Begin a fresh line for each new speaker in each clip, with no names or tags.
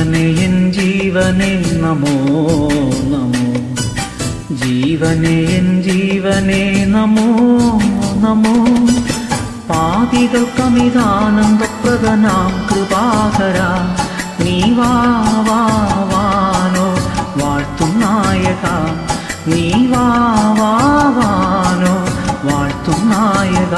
ജീവനേ എൻ ജീവനേ നമോ നമോ, ജീവനേ എൻ ജീവനേ നമോ നമോ. പാപികൾക്കമിതാനന്ദപ്രദനാം കൃപാകരാ, നീ വാവാനോ വാഴ്ത്തും നായക, നീ വാവാനോ വാഴ്ത്തും നായക.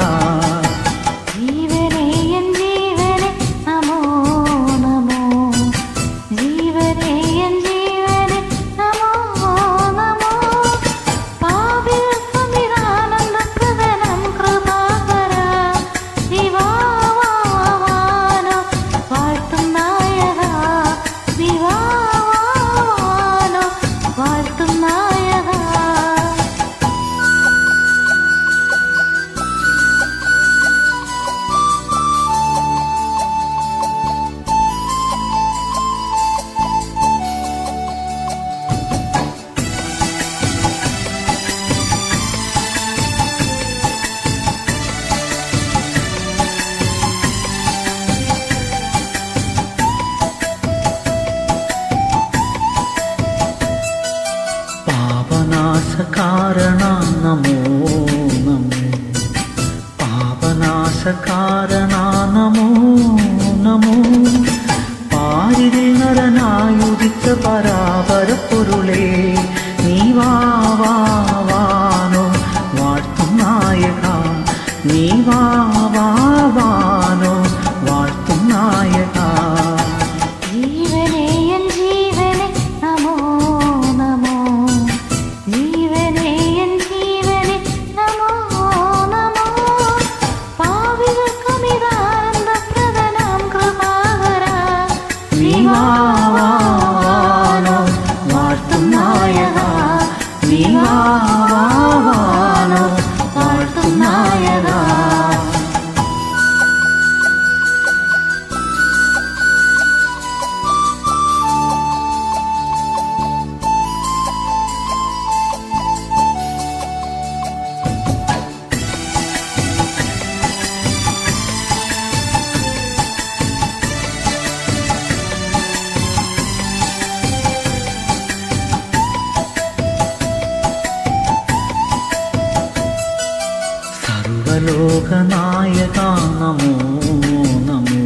പാപനാശകാരണ നമോ നമോ, പാപനാശകാരണ നമോ നമോ. പാരിതിൽ നരനായുദിച്ച പരാപരപ്പൊരുളേ, നീ വാവാനോ വാഴ്ത്തും നായക, നീ വാവാനോ വാഴ്ത്തും നായക. നീ വാവാനോ വാഴ്ത്തും നായക, നീ വാവാനോ വാഴ്ത്തും നായക. സർവലോകനായക നമോ നമോ,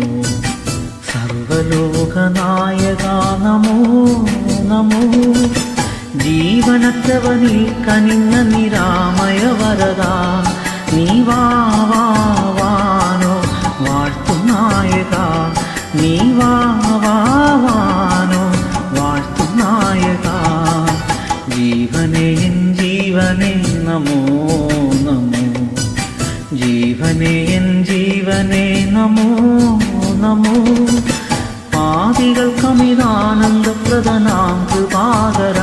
സർവലോകനായക നമോ നമോ. ജീവനറ്റവനിൽ കനിഞ്ഞ നിരാമയ വരദാ, നീ വാവാനോ വാഴ്ത്തും നായക, നീ വാവാനോ വാഴ്ത്തും നായക. ജീവനേ എൻ ജീവനേ നമോ നമോ, ജീവനേ എൻ ജീവനേ നമോ നമോ. പാപികൾക്കമിതാനന്ദപ്രദനാം കൃപാകര,